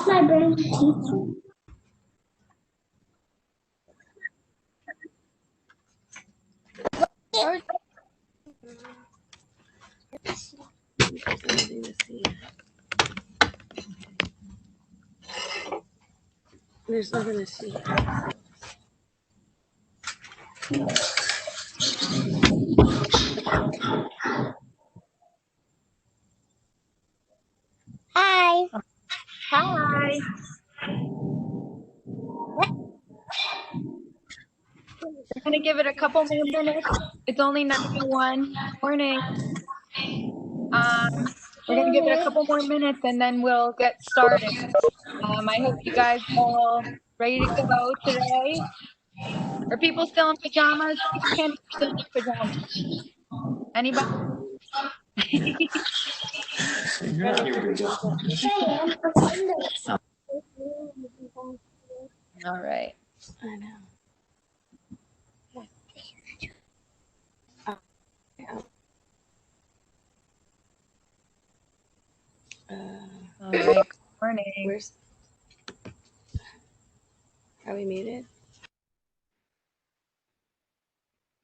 my brain teeth. There's nothing to see. Hi. Hi. We're going to give it a couple more minutes. It's only 9:01. Morning. We're going to give it a couple more minutes and then we'll get started. I hope you guys are all ready to go today. Are people still in pajamas? Raise your hand if you're still in your pajamas. Anybody? All right. I know. All right. Good morning. Are we muted?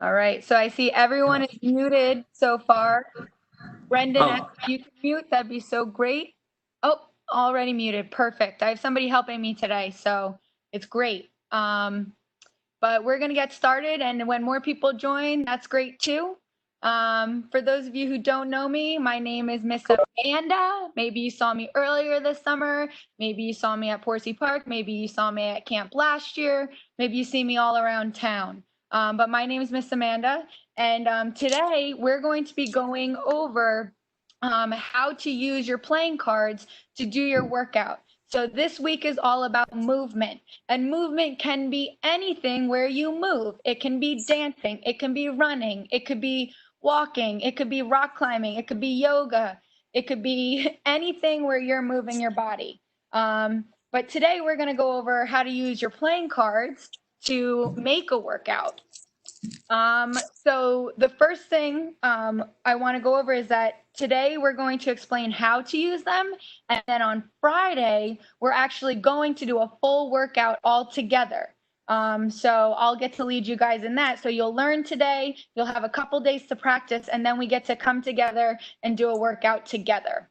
All right. So I see everyone is muted so far. Brendan, if you can mute, that'd be so great. Oh, already muted. Perfect. I have somebody helping me today, so it's great. But we're going to get started, and when more people join, that's great too. For those of you who don't know me, my name is Miss Amanda. Maybe you saw me earlier this summer. Maybe you saw me at Porsey Park. Maybe you saw me at camp last year. Maybe you see me all around town. But my name is Miss Amanda, and today we're going to be going over how to use your playing cards to do your workout. So this week is all about movement, and movement can be anything where you move. It can be dancing, it can be running, it could be walking, it could be rock climbing, it could be yoga, it could be anything where you're moving your body. But today we're going to go over how to use your playing cards to make a workout. So the first thing I want to go over is that today we're going to explain how to use them. And then on Friday, we're actually going to do a full workout all together. So I'll get to lead you guys in that. So you'll learn today, you'll have a couple days to practice, and then we get to come together and do a workout together.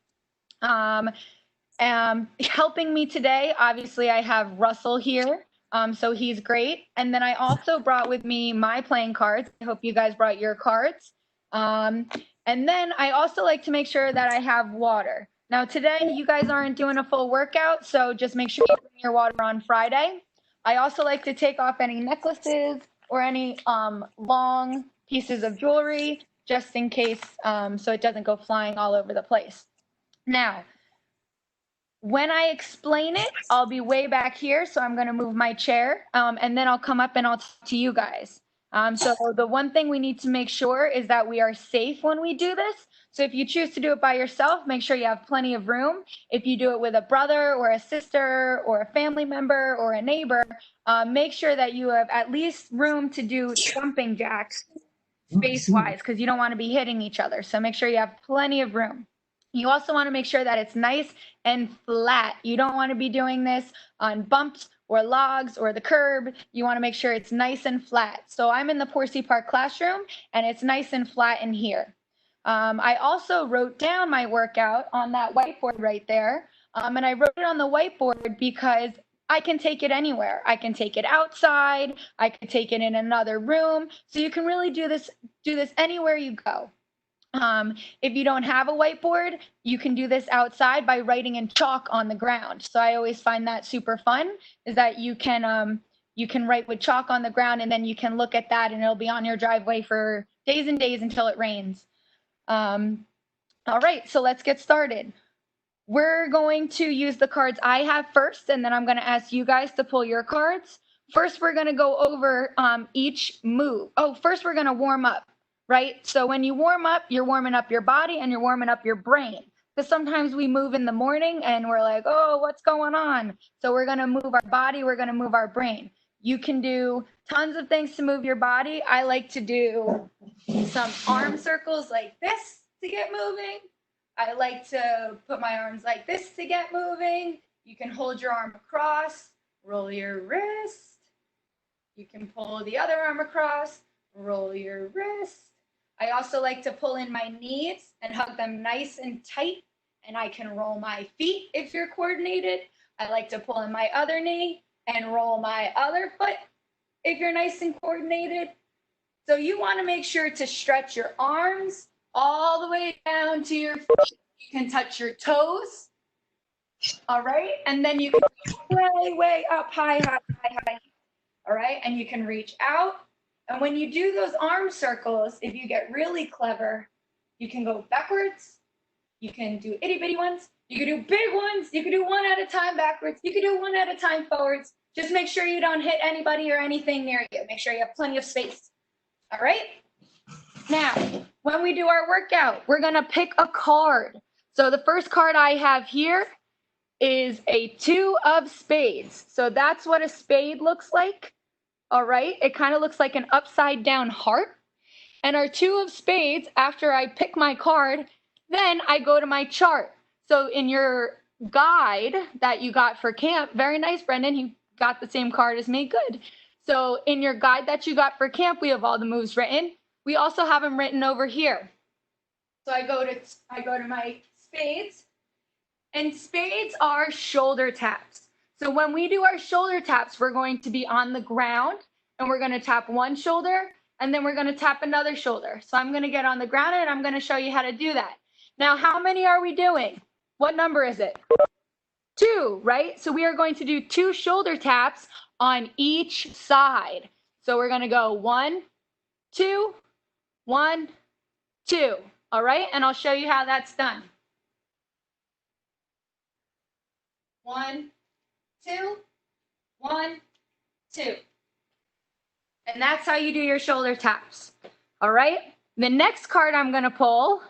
Helping me today, obviously I have Russell here. So he's great. And then I also brought with me my playing cards. I hope you guys brought your cards. And then I also like to make sure that I have water. Now today you guys aren't doing a full workout, so just make sure you bring your water on Friday. I also like to take off any necklaces or any long pieces of jewelry just in case so it doesn't go flying all over the place. Now, when I explain it, I'll be way back here, so I'm going to move my chair, and then I'll come up and I'll talk to you guys. So the one thing we need to make sure is that we are safe when we do this. So if you choose to do it by yourself, make sure you have plenty of room. If you do it with a brother or a sister or a family member or a neighbor, make sure that you have at least room to do jumping jacks space-wise, because you don't want to be hitting each other. So make sure you have plenty of room. You also want to make sure that it's nice and flat. You don't want to be doing this on bumps or logs or the curb. You want to make sure it's nice and flat. So I'm in the Porsey Park classroom, and it's nice and flat in here. I also wrote down my workout on that whiteboard right there, and I wrote it on the whiteboard because I can take it anywhere. I can take it outside. I could take it in another room. So you can really do this anywhere you go. If you don't have a whiteboard, you can do this outside by writing in chalk on the ground. So I always find that super fun, is that you can write with chalk on the ground, and then you can look at that and it'll be on your driveway for days and days until it rains. All right, so let's get started. We're going to use the cards I have first, and then I'm going to ask you guys to pull your cards. First, we're going to go over each move. Oh, first we're going to warm up. Right? So when you warm up, you're warming up your body and you're warming up your brain. Because sometimes we move in the morning and we're like, oh, what's going on? So we're going to move our body, we're going to move our brain. You can do tons of things to move your body. I like to do some arm circles like this to get moving. I like to put my arms like this to get moving. You can hold your arm across, roll your wrist. You can pull the other arm across, roll your wrist. I also like to pull in my knees and hug them nice and tight, and I can roll my feet if you're coordinated. I like to pull in my other knee and roll my other foot if you're nice and coordinated. So you want to make sure to stretch your arms all the way down to your feet. You can touch your toes. All right. And then you can way, way up, high, high, high, high. All right. And you can reach out. And when you do those arm circles, if you get really clever, you can go backwards. You can do itty bitty ones. You can do big ones. You can do one at a time backwards. You can do one at a time forwards. Just make sure you don't hit anybody or anything near you. Make sure you have plenty of space. All right. Now, when we do our workout, we're going to pick a card. So the first card I have here is a 2 of spades. So that's what a spade looks like. All right. It kind of looks like an upside down heart. And our 2 of spades, after I pick my card, then I go to my chart. So in your guide that you got for camp, very nice, Brendan, you got the same card as me, good. So in your guide that you got for camp, we have all the moves written. We also have them written over here. So I go to my spades, and spades are shoulder taps. So when we do our shoulder taps, we're going to be on the ground, and we're going to tap one shoulder, and then we're going to tap another shoulder. So I'm going to get on the ground, and I'm going to show you how to do that. Now, how many are we doing? What number is it? 2, right? So we are going to do 2 shoulder taps on each side. So we're going to go 1, 2, 1, 2. All right, and I'll show you how that's done. 1, 2, 1, 2. And that's how you do your shoulder taps. All right, the next card I'm going to pull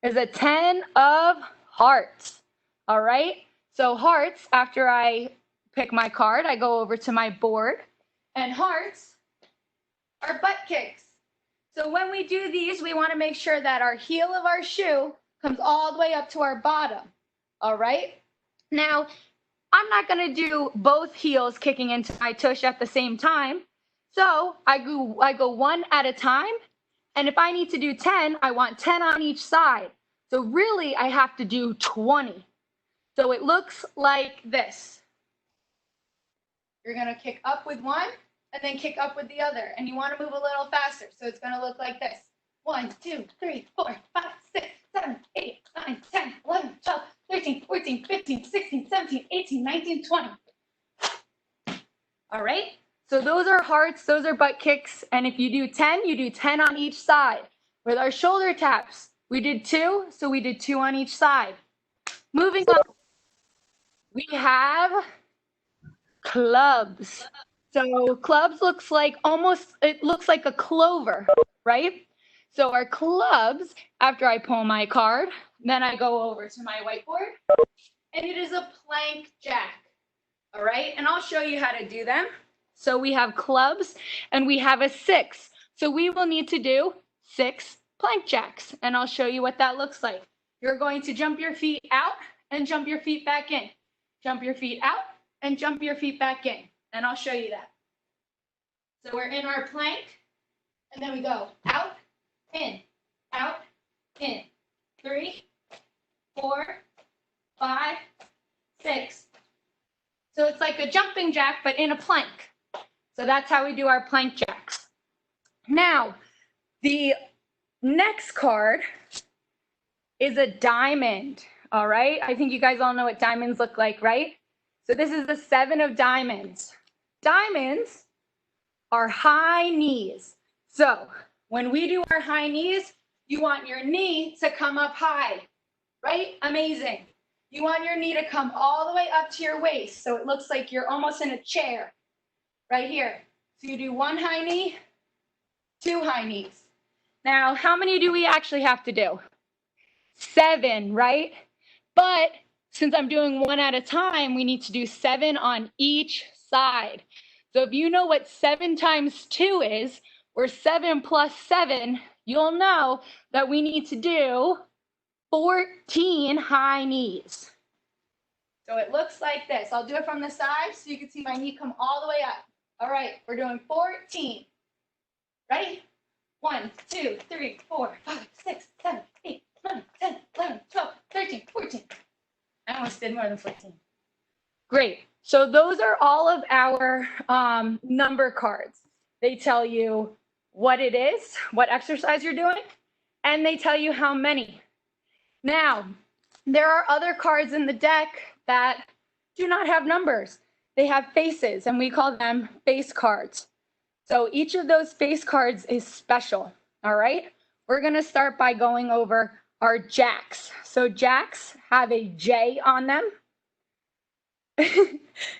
is a 10 of hearts. All right, so hearts, after I pick my card, I go over to my board, and hearts are butt kicks. So when we do these, we want to make sure that our heel of our shoe comes all the way up to our bottom. All right, now I'm not going to do both heels kicking into my tush at the same time. So I go one at a time. And if I need to do 10, I want 10 on each side. So really, I have to do 20. So it looks like this. You're going to kick up with one and then kick up with the other. And you want to move a little faster. So it's going to look like this. 1, 2, 3, 4, 5, 6, 7, 8, 9, 10, 11, 12, 13, 14, 15, 16, 17, 18, 19, 20. All right. So those are hearts, those are butt kicks, and if you do 10, you do 10 on each side. With our shoulder taps, we did 2, so we did 2 on each side. Moving on, we have clubs. So clubs looks like it looks like a clover, right? So our clubs, after I pull my card, then I go over to my whiteboard, and it is a plank jack. All right, and I'll show you how to do them. So we have clubs and we have a 6. So we will need to do 6 plank jacks, and I'll show you what that looks like. You're going to jump your feet out and jump your feet back in. Jump your feet out and jump your feet back in, and I'll show you that. So we're in our plank, and then we go out, in, 3, 4, 5, 6. So it's like a jumping jack, but in a plank. So that's how we do our plank jacks. Now, the next card is a diamond, all right? I think you guys all know what diamonds look like, right? So this is the 7 of diamonds. Diamonds are high knees. So when we do our high knees, you want your knee to come up high, right? Amazing. You want your knee to come all the way up to your waist, so it looks like you're almost in a chair. Right here. So you do 1 high knee, 2 high knees. Now, how many do we actually have to do? 7, right? But since I'm doing 1 at a time, we need to do 7 on each side. So if you know what 7 times 2 is, or 7 plus 7, you'll know that we need to do 14 high knees. So it looks like this. I'll do it from the side so you can see my knee come all the way up. All right, we're doing 14. Ready? 1, 2, 3, 4, 5, 6, 7, 8, 9, 10, 11, 12, 13, 14. I almost did more than 14. Great. So those are all of our number cards. They tell you what it is, what exercise you're doing, and they tell you how many. Now, there are other cards in the deck that do not have numbers. They have faces, and we call them face cards. So each of those face cards is special, all right? We're gonna start by going over our jacks. So jacks have a J on them.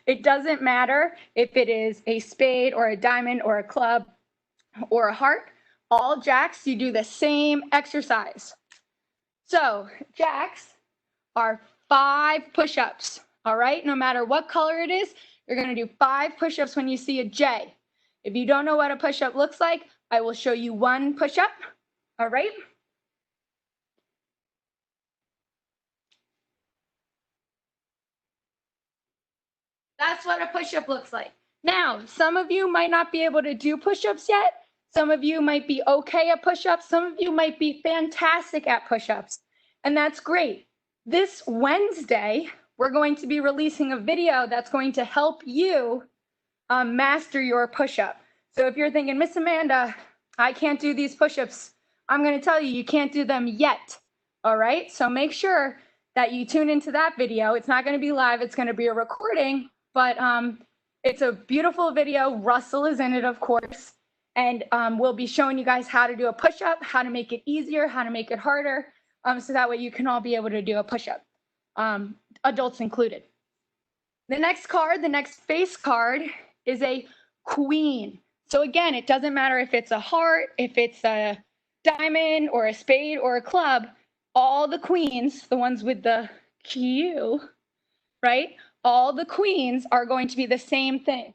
It doesn't matter if it is a spade or a diamond or a club or a heart. All jacks, you do the same exercise. So jacks are 5 push-ups, all right? No matter what color it is, you're gonna do 5 push-ups when you see a J. If you don't know what a push-up looks like, I will show you one push-up, all right? That's what a push-up looks like. Now, some of you might not be able to do push-ups yet. Some of you might be okay at push-ups. Some of you might be fantastic at push-ups, and that's great. This Wednesday, we're going to be releasing a video that's going to help you master your push-up. So if you're thinking, Miss Amanda, I can't do these push-ups, I'm going to tell you, you can't do them yet, all right? So make sure that you tune into that video. It's not going to be live. It's going to be a recording, but it's a beautiful video. Russell is in it, of course, and we'll be showing you guys how to do a push-up, how to make it easier, how to make it harder, so that way you can all be able to do a push-up, adults included. The next card, the next face card, is a queen. So again, it doesn't matter if it's a heart, if it's a diamond or a spade or a club, all the queens, the ones with the Q, right? All the queens are going to be the same thing.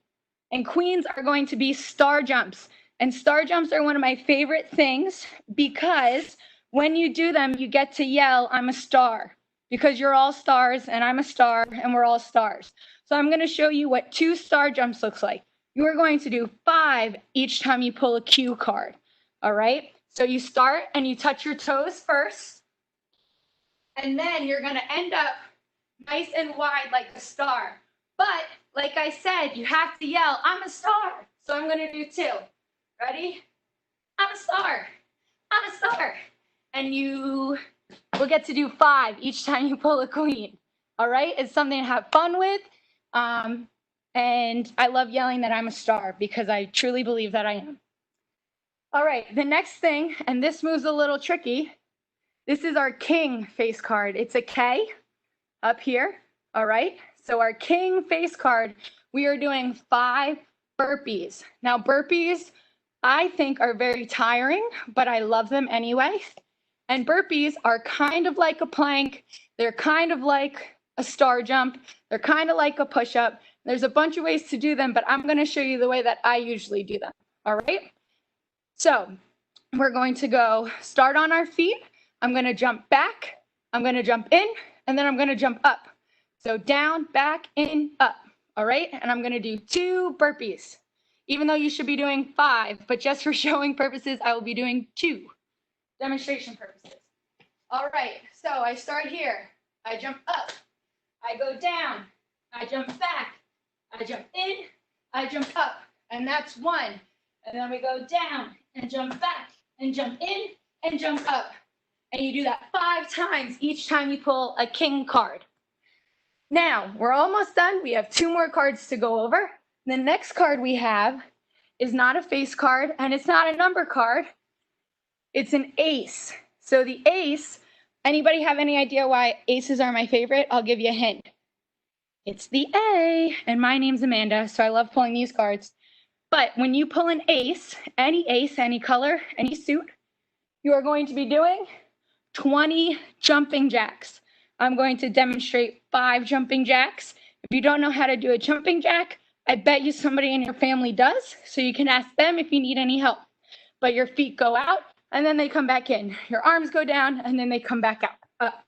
And queens are going to be star jumps. And star jumps are one of my favorite things because when you do them, you get to yell, I'm a star, because you're all stars and I'm a star and we're all stars. So I'm going to show you what 2 star jumps looks like. You are going to do 5 each time you pull a Q card, all right? So you start and you touch your toes first, and then you're going to end up nice and wide like a star. But like I said, you have to yell, I'm a star. So I'm going to do 2. Ready? I'm a star. I'm a star. And you will get to do 5 each time you pull a queen. All right? It's something to have fun with. And I love yelling that I'm a star because I truly believe that I am. All right, the next thing, and this move's a little tricky. This is our king face card. It's a K up here. All right, so our king face card, we are doing 5 burpees. Now, burpees, I think, are very tiring, but I love them anyway. And burpees are kind of like a plank. They're kind of like a star jump. They're kind of like a push-up. There's a bunch of ways to do them, but I'm going to show you the way that I usually do them. All right? So we're going to go start on our feet. I'm going to jump back. I'm going to jump in, and then I'm going to jump up. So down, back, in, up. All right? And I'm going to do 2 burpees, even though you should be doing 5. But just for showing purposes, I will be doing 2. Demonstration purposes. All right, so I start here. I jump up. I go down. I jump back. I jump in. I jump up. And that's 1. And then we go down and jump back and jump in and jump up. And you do that 5 times each time you pull a king card. Now, we're almost done. We have 2 more cards to go over. The next card we have is not a face card, and it's not a number card. It's an ace. So the ace, anybody have any idea why aces are my favorite? I'll give you a hint. It's the A, and my name's Amanda, so I love pulling these cards. But when you pull an ace, any color, any suit, you are going to be doing 20 jumping jacks. I'm going to demonstrate 5 jumping jacks. If you don't know how to do a jumping jack, I bet you somebody in your family does, so you can ask them if you need any help. But your feet go out, and then they come back in. Your arms go down, and then they come back out, up.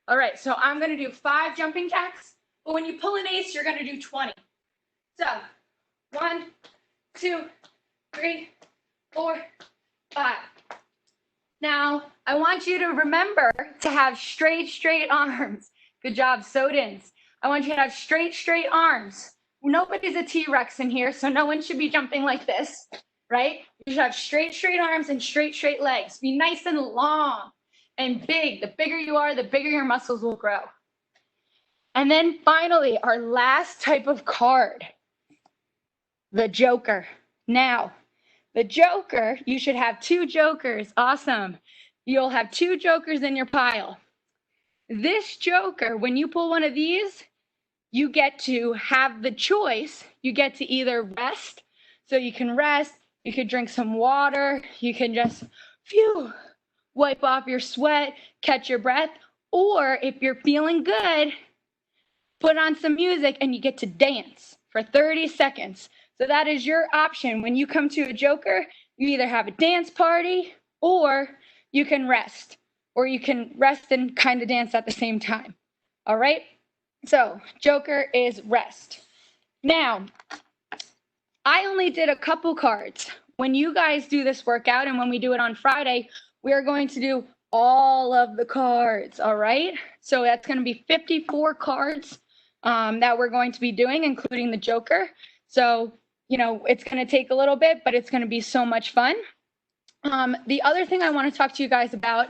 All right, so I'm going to do 5 jumping jacks. But when you pull an ace, you're going to do 20. So 1, 2, 3, 4, 5. Now, I want you to remember to have straight arms. Good job, Sodins. I want you to have straight arms. Nobody's a T-Rex in here, so no one should be jumping like this, right? You should have straight arms and straight legs. Be nice and long and big. The bigger you are, the bigger your muscles will grow. And then finally, our last type of card, the Joker. Now, the Joker, you should have 2 Jokers. Awesome. You'll have 2 Jokers in your pile. This Joker, when you pull one of these, you get to have the choice. You get to either rest. So you can rest, you could drink some water, you can just wipe off your sweat, catch your breath. Or if you're feeling good, put on some music and you get to dance for 30 seconds. So that is your option. When you come to a Joker, you either have a dance party or you can rest. Or you can rest and kind of dance at the same time. All right? So Joker is rest. Now, I only did a couple cards. When you guys do this workout and when we do it on Friday, we are going to do all of the cards, all right? So that's going to be 54 cards that we're going to be doing, including the Joker. So, you know, it's going to take a little bit, but it's going to be so much fun. The other thing I want to talk to you guys about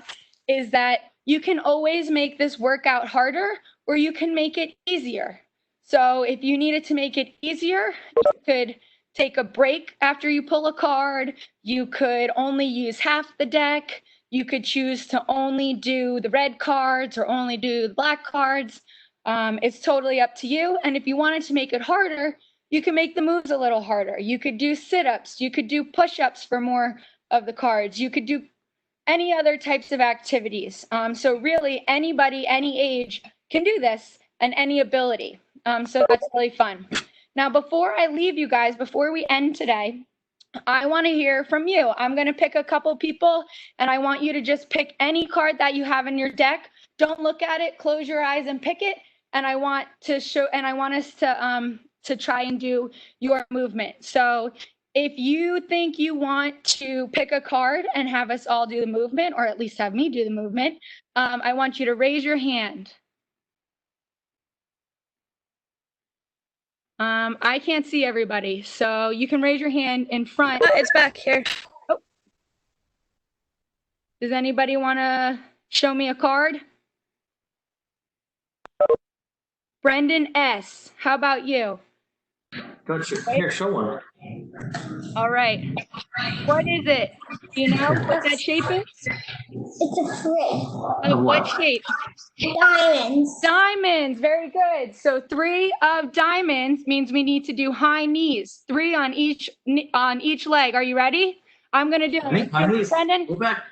is that you can always make this workout harder or you can make it easier. So if you needed to make it easier, you could take a break after you pull a card. You could only use half the deck. You could choose to only do the red cards or only do the black cards. It's totally up to you. And if you wanted to make it harder, you can make the moves a little harder. You could do sit-ups. You could do push-ups for more of the cards. You could do any other types of activities. So really anybody, any age can do this and any ability. So that's really fun. Now, before I leave you guys, before we end today, I want to hear from you. I'm going to pick a couple people and I want you to just pick any card that you have in your deck. Don't look at it, close your eyes and pick it. And I want us to try and do your movement. So if you think you want to pick a card and have us all do the movement, or at least have me do the movement, I want you to raise your hand. I can't see everybody, so you can raise your hand in front. It's back here. Oh. Does anybody want to show me a card? Brendan S., how about you? Go here, show one. All right. What is it? Do you know what that shape is? It's a fruit. Of what shape? Diamonds. Diamonds. Very good. So 3 of diamonds means we need to do high knees. 3 on each leg. Are you ready? I'm going to do it. High knees. Brendan? Go back.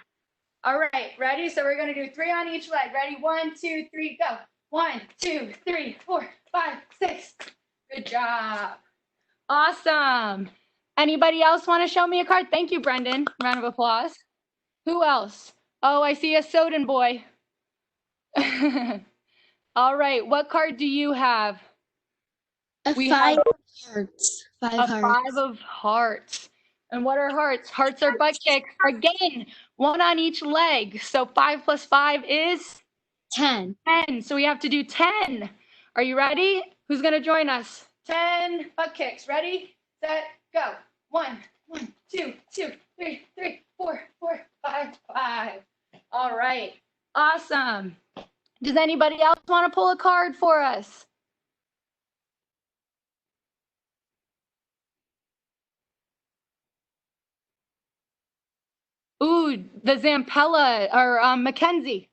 All right. Ready? So we're going to do 3 on each leg. Ready? 1, 2, 3, go. 1, 2, 3, 4, 5, 6. Good job. Awesome. Anybody else want to show me a card? Thank you, Brendan. Round of applause. Who else? Oh, I see a Soden boy. All right. What card do you have? We have hearts. A 5 of hearts. And what are hearts? Hearts are butt kicks. Again, 1 on each leg. So 5 plus 5 is? 10. 10. So we have to do 10. Are you ready? Who's going to join us? 10 butt kicks. Ready, set, go. 1, 2, 3, 4, 5, 5. All right. Awesome. Does anybody else want to pull a card for us? Ooh, the Zampella or Mackenzie.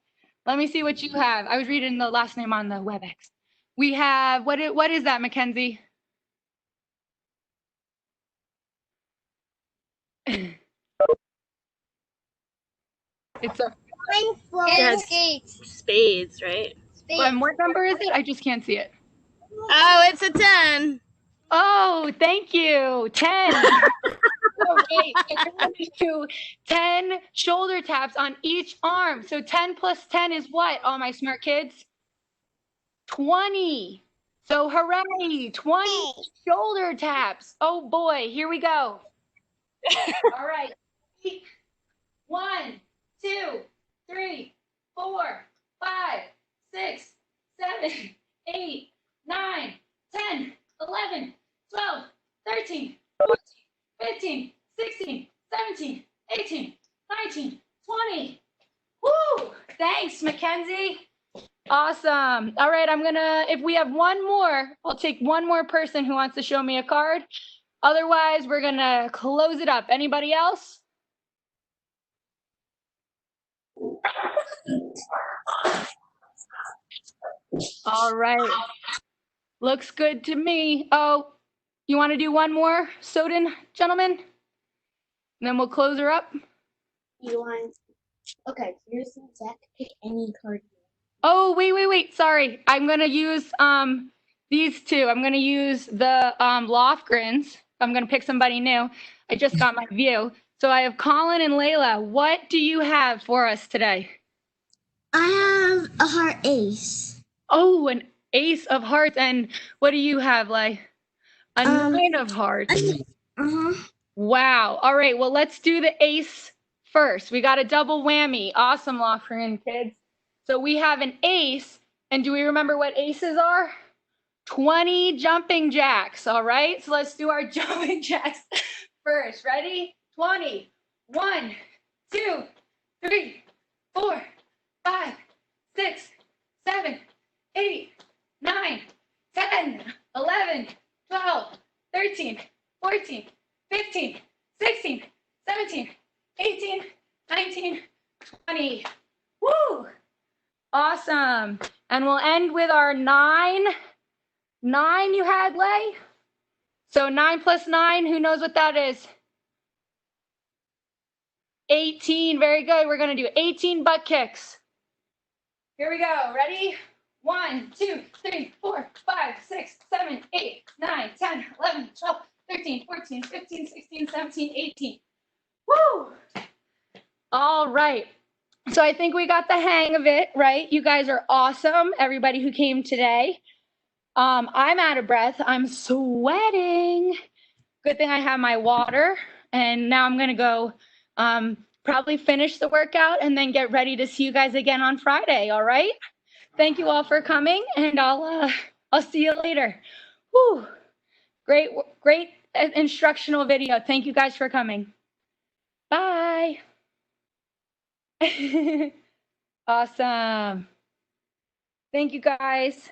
Let me see what you have. I was reading the last name on the WebEx. We have, what is that, Mackenzie? It's a Spades, right? what number is it? I just can't see it. Oh, it's a 10. Oh, thank you. 10. Okay, so we're going to do 10 shoulder taps on each arm. So 10 plus 10 is what? All my smart kids? 20. So hooray, 20 shoulder taps. Oh boy, here we go. All right. 1, 2, 3, 4, 5, 6, 7, 8, 9, 10, 11, 12, 13, 14, 15, 16, 17, 18, 19, 20. Woo! Thanks, Mackenzie. Awesome. All right, if we have one more, I'll take one more person who wants to show me a card. Otherwise, we're gonna close it up. Anybody else? All right. Looks good to me. Oh, you want to do one more, Soden, gentlemen? And then we'll close her up. You want? Okay, here's the deck. Pick any card. Oh, wait. Sorry. I'm going to use these two. I'm going to use the Lofgrens. I'm going to pick somebody new. I just got my view. So I have Colin and Layla. What do you have for us today? I have a heart ace. Oh, an ace of hearts. And what do you have, Lay? A 9 of hearts. Wow. All right. Well, let's do the ace first. We got a double whammy. Awesome, Lofgren kids. So we have an ace. And do we remember what aces are? 20 jumping jacks. All right. So let's do our jumping jacks first. Ready? 20. 1, 2, 3, 4, 5, 6, 7, 8, 9, 10, 11, 12, 13, 14, 15, 16, 17, 18, 19, 20. Woo! Awesome. And we'll end with our 9. 9 you had, Lay? So 9 plus 9, who knows what that is? 18. Very good. We're going to do 18 butt kicks. Here we go. Ready? 1, 2, 3, 4, 5, 6, 7, 8, 9, 10, 11, 12, 13, 14, 15, 16, 17, 18. Woo! All right. So I think we got the hang of it, right? You guys are awesome, everybody who came today. I'm out of breath. I'm sweating. Good thing I have my water. And now I'm going to go probably finish the workout and then get ready to see you guys again on Friday. All right. Thank you all for coming, and I'll see you later. Whew. Great instructional video. Thank you guys for coming. Bye. Awesome. Thank you guys.